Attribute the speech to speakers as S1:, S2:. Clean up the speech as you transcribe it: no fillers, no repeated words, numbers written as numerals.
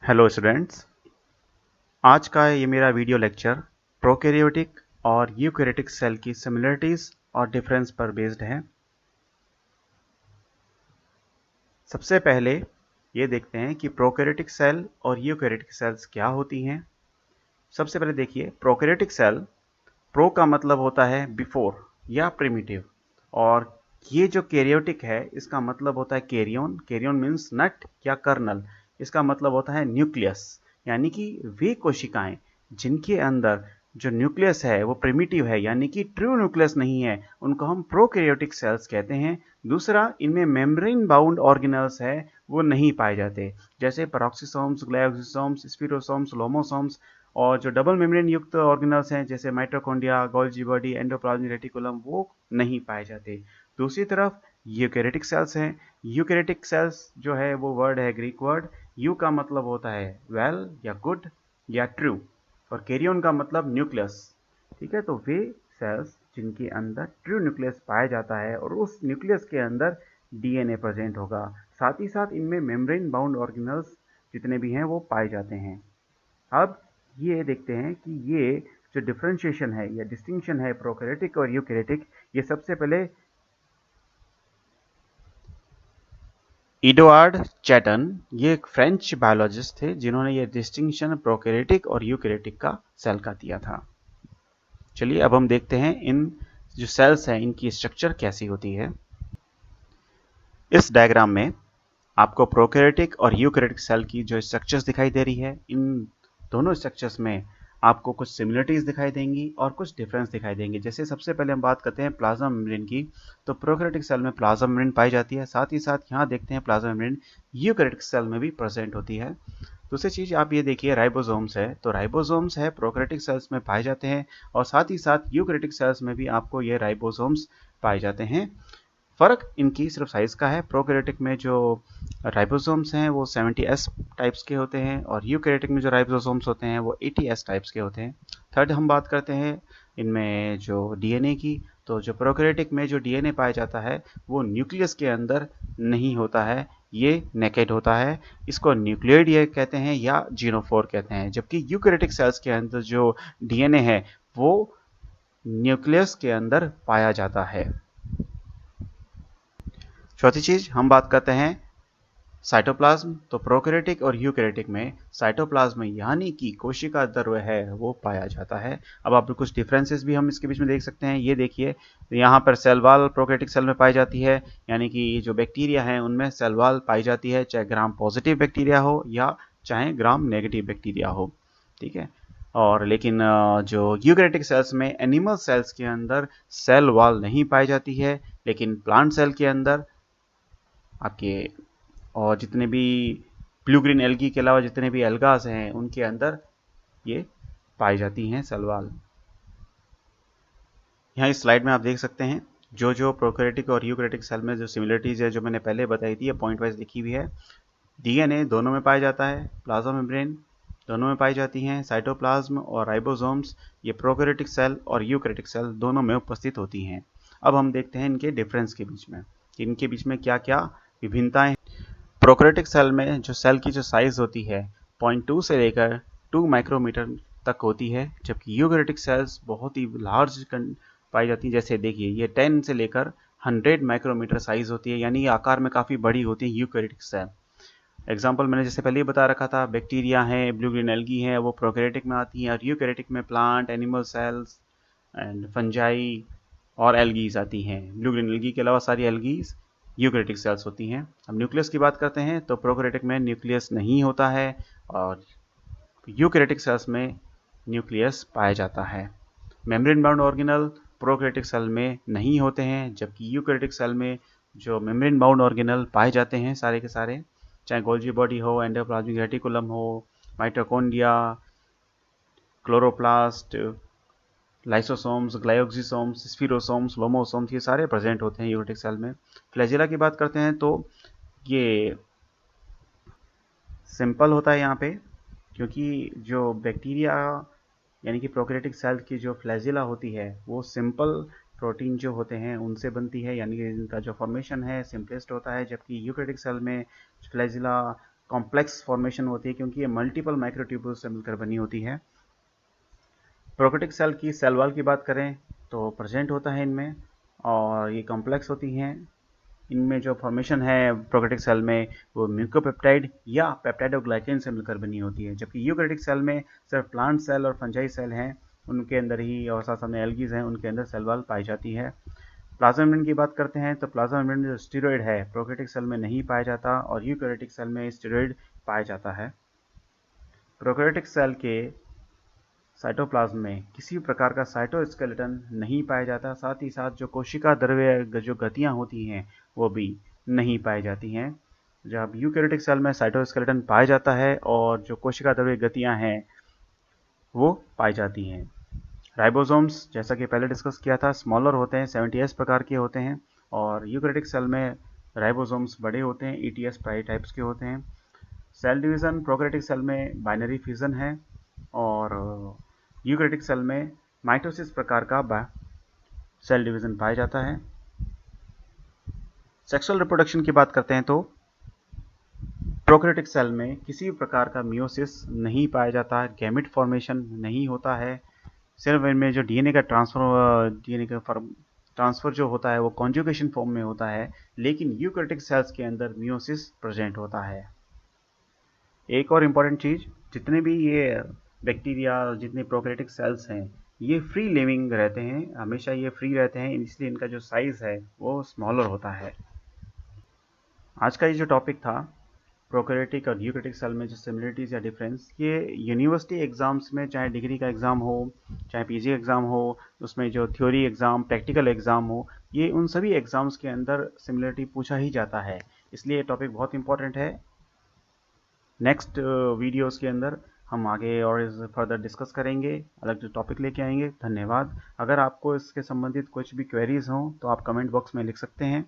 S1: Hello students, आज का ये मेरा वीडियो लेक्चर प्रोकैरियोटिक और यूकैरियोटिक सेल की सिमिलरिटीज़ और डिफरेंस पर बेस्ड है। सबसे पहले ये देखते हैं कि प्रोकैरियोटिक सेल और यूकैरियोटिक सेल्स क्या होती हैं। सबसे पहले देखिए, प्रोकैरियोटिक सेल, प्रो का मतलब होता है बिफोर या प्रिमिटिव, और ये जो कैरियोटिक है इसका मतलब होता है कैरियन। कैरियन मीन्स नट या कर्नल। इसका मतलब होता है न्यूक्लियस, यानी कि वे कोशिकाएं जिनके अंदर जो न्यूक्लियस है वो प्रिमिटिव है, यानी कि ट्रू न्यूक्लियस नहीं है, उनको हम प्रोकैरियोटिक सेल्स कहते हैं। दूसरा, इनमें मेम्ब्रेन बाउंड ऑर्गेनल्स है वो नहीं पाए जाते, जैसे पेरोक्सिसोम्स, ग्लाइकोसिसोम्स, स्पिरोसोम्स, लोमोसोम्स। और जो डबल मेम्ब्रेन युक्त ऑर्गेनल्स हैं जैसे mitochondria, Golgi body, endoplasmic reticulum, वो नहीं पाए जाते। दूसरी तरफ यूकैरियोटिक सेल्स हैं। यूकैरियोटिक सेल्स जो है वो वर्ड है ग्रीक वर्ड। यू का मतलब होता है वेल या गुड या ट्रू, और कैरियन का मतलब न्यूक्लियस। ठीक है, तो वे सेल्स जिनके अंदर ट्रू न्यूक्लियस पाया जाता है और उस न्यूक्लियस के अंदर डीएनए प्रेजेंट होगा। साथ ही साथ इनमें मेम्ब्रेन बाउंड ऑर्गेनल्स जितने भी हैं वो पाए जाते हैं। अब ये देखते हैं कि ये जो डिफरेंशिएशन है या डिस्टिंक्शन है प्रोकैरियोटिक और यूकैरियोटिक, ये सबसे पहले एडुआर्ड चैटन, ये एक फ्रेंच बायोलॉजिस्ट थे जिन्होंने ये डिस्टिंक्शन प्रोकैरियोटिक और यूकैरियोटिक का सेल का दिया था। चलिए अब हम देखते हैं इन जो सेल्स हैं इनकी स्ट्रक्चर कैसी होती है। इस डायग्राम में आपको प्रोकैरियोटिक और यूकैरियोटिक सेल की जो स्ट्रक्चर्स दिखाई दे रही है, इन दोनों स्ट्रक्चर्स में आपको कुछ सिमिलरिटीज दिखाई देंगी और कुछ डिफरेंस दिखाई देंगे। जैसे सबसे पहले हम बात करते हैं प्लाज्मा मेम्ब्रेन की, तो प्रोकैरियोटिक सेल में प्लाज्मा मेम्ब्रेन पाई जाती है। साथ ही साथ यहाँ देखते हैं प्लाज्मा मेम्ब्रेन यूकैरियोटिक सेल में भी प्रेजेंट होती है। दूसरी चीज आप ये देखिए, राइबोसोम्स है, तो राइबोसोम्स है प्रोकैरियोटिक सेल्स में पाए जाते हैं, और साथ ही साथ यूकैरियोटिक सेल्स में भी आपको ये राइबोसोम्स पाए जाते हैं। फ़र्क इनकी सिर्फ साइज़ का है। प्रोकैरियोटिक में जो राइबोसोम्स हैं वो 70S टाइप्स के होते हैं, और यूकैरियोटिक में जो राइबोसोम्स होते हैं वो 80S टाइप्स के होते हैं। थर्ड, हम बात करते हैं इनमें जो डीएनए की, तो जो प्रोकैरियोटिक में जो डीएनए पाया जाता है वो न्यूक्लियस के अंदर नहीं होता है, ये नेकेड होता है। इसको न्यूक्लियोइड ये कहते हैं या जीनोफोर कहते हैं। जबकि यूकैरियोटिक सेल्स के अंदर जो डीएनए है वो न्यूक्लियस के अंदर पाया जाता है। चौथी चीज हम बात करते हैं साइटोप्लाज्म, तो प्रोकैरियोटिक और यूकैरियोटिक में साइटोप्लाज्म यानी कि कोशिका द्रव्य है वो पाया जाता है। अब आप कुछ डिफरेंसेस भी हम इसके बीच में देख सकते हैं। ये देखिए, यहाँ पर सेल वॉल प्रोकैरियोटिक सेल में पाई जाती है, यानी कि जो बैक्टीरिया है उनमें सेल वॉल पाई जाती है, चाहे ग्राम पॉजिटिव बैक्टीरिया हो या चाहे ग्राम नेगेटिव बैक्टीरिया हो। ठीक है, और लेकिन जो यूकैरियोटिक सेल्स में एनिमल सेल्स के अंदर सेल वॉल नहीं पाई जाती है, लेकिन प्लांट सेल के अंदर आपके और जितने भी ब्लू ग्रीन एल्गी के अलावा जितने भी एल्गास हैं उनके अंदर ये पाई जाती हैं सेल वॉल। यहाँ इस स्लाइड में आप देख सकते हैं जो जो प्रोकैरियोटिक और यूकैरियोटिक सेल में जो सिमिलरिटीज है जो मैंने पहले बताई थी, ये पॉइंट वाइज लिखी हुई है। डीएनए दोनों में पाया जाता है, प्लाज्मा मेम्ब्रेन दोनों में पाई जाती हैं, साइटोप्लाज्म और राइबोसोम्स ये प्रोकैरियोटिक सेल और यूकैरियोटिक सेल दोनों में उपस्थित होती हैं। अब हम देखते हैं इनके डिफरेंस के बीच में कि इनके बीच में क्या क्या विभिन्नताएं। प्रोकैरियोटिक सेल में जो सेल की जो साइज होती है 0.2 से लेकर 2 माइक्रोमीटर तक होती है, जबकि यूकैरियोटिक सेल्स बहुत ही लार्ज पाई जाती है। जैसे देखिए, ये 10 से लेकर 100 माइक्रोमीटर साइज होती है, यानी आकार में काफ़ी बड़ी होती है यूकैरियोटिक सेल। एग्जाम्पल मैंने जैसे पहले ही बता रखा था, बैक्टीरिया है, ब्लू ग्रीन एल्गी है, वो प्रोकैरियोटिक में आती हैं, और यूकैरियोटिक में plant, animal cells and fungi और एल्गीज आती हैं। ब्लू ग्रीन एल्गी के अलावा सारी एल्गीज यूकैरियोटिक सेल्स होती हैं। अब न्यूक्लियस की बात करते हैं, तो प्रोकैरियोटिक में न्यूक्लियस नहीं होता है और यूकैरियोटिक सेल्स में न्यूक्लियस पाया जाता है। Membrane bound organelle prokaryotic cell में नहीं होते हैं, जबकि यूकैरियोटिक सेल में जो मेम्ब्रेन बाउंड ऑर्गेनल पाए जाते हैं सारे के सारे, चाहे गोल्जी बॉडी हो, एंडोप्लाज्मिक रेटिकुलम हो, माइटोकॉन्ड्रिया, क्लोरोप्लास्ट, लाइसोसोम्स, ग्लाइकोसिसोम्स, स्पिरोसोम्स, लोमोसोम्स, ये सारे प्रेजेंट होते हैं यूकैरियोटिक सेल में। फ्लैजिला की बात करते हैं तो ये सिंपल होता है यहाँ पे, क्योंकि जो बैक्टीरिया यानी कि प्रोकैरियोटिक सेल की जो फ्लैजिला होती है वो सिंपल प्रोटीन जो होते हैं उनसे बनती है, यानी कि इनका जो फॉर्मेशन है सिंपलेस्ट होता है, जबकि यूकैरियोटिक सेल में फ्लैजिला कॉम्प्लेक्स फॉर्मेशन होती है क्योंकि ये मल्टीपल माइक्रोट्यूब्यूल्स से मिलकर बनी होती है। प्रोकैरियोटिक सेल की सेल वॉल की बात करें तो प्रेजेंट होता है इनमें, और ये कॉम्प्लेक्स होती हैं। इनमें जो फॉर्मेशन है प्रोकैरियोटिक सेल में वो म्यूकोपेप्टाइड या पेप्टाइडोग्लाइकेन से मिलकर बनी होती है, जबकि यूकैरियोटिक सेल में सिर्फ प्लांट सेल और फंजाई सेल हैं, उनके अंदर ही, और साथ साथ में एल्गीज हैं, उनके अंदर सेल वॉल पाई जाती है। प्लाज्मा मेम्ब्रेन की बात करते हैं तो प्लाज्मा मेम्ब्रेन जो स्टेरॉइड है प्रोकैरियोटिक सेल में नहीं पाया जाता और यूकैरियोटिक सेल में स्टेरॉइड पाया जाता है। प्रोकैरियोटिक सेल के साइटोप्लाज्म में किसी भी प्रकार का साइटोस्केलेटन नहीं पाया जाता, साथ ही साथ जो कोशिका द्रव्य जो गतियां होती हैं वो भी नहीं पाई जाती हैं। जब यूकैरियोटिक सेल में साइटोस्केलेटन पाया जाता है और जो कोशिका द्रव्य गतियां हैं वो पाई जाती हैं। राइबोसोम्स जैसा कि पहले डिस्कस किया था स्मॉलर होते हैं, 70s प्रकार के होते हैं, और यूकैरियोटिक सेल में राइबोसोम्स बड़े होते हैं, ETS पाई टाइप्स के होते हैं। सेल डिवीज़न प्रोकैरियोटिक सेल में बाइनरी फ्यूजन है, और यूकैरियोटिक सेल में माइटोसिस प्रकार का सेल डिवीज़न पाया जाता है। सेक्सुअल रिप्रोडक्शन की बात करते हैं तो प्रोकैरियोटिक सेल में किसी भी प्रकार का मियोसिस नहीं पाया जाता, गैमेट फॉर्मेशन नहीं होता है, सिर्फ इनमें जो डीएनए का ट्रांसफर जो होता है वो कॉन्जुगेशन फॉर्म में होता है, लेकिन यूकैरियोटिक सेल्स के अंदर मियोसिस प्रेजेंट होता है। एक और इम्पॉर्टेंट चीज़, जितने भी ये बैक्टीरिया, जितने प्रोकैरियोटिक सेल्स हैं, ये फ्री लिविंग रहते हैं, हमेशा ये फ्री रहते हैं, इसलिए इनका जो साइज़ है वो स्मॉलर होता है। आज का ये जो टॉपिक था प्रोकैरियोटिक और यूकैरियोटिक सेल में जो सिमिलरिटीज़ या डिफरेंस, ये यूनिवर्सिटी एग्ज़ाम्स में, चाहे डिग्री का एग्ज़ाम हो, चाहे पीजी एग्ज़ाम हो, उसमें जो थ्योरी एग्ज़ाम, प्रैक्टिकल एग्ज़ाम हो, ये उन सभी एग्ज़ाम्स के अंदर सिमिलरिटी पूछा ही जाता है, इसलिए ये टॉपिक बहुत इंपॉर्टेंट है। नेक्स्ट वीडियोस के अंदर हम आगे और इस फर्दर डिस्कस करेंगे, अलग टॉपिक लेके आएंगे। धन्यवाद। अगर आपको इसके संबंधित कुछ भी क्वेरीज हों तो आप कमेंट बॉक्स में लिख सकते हैं।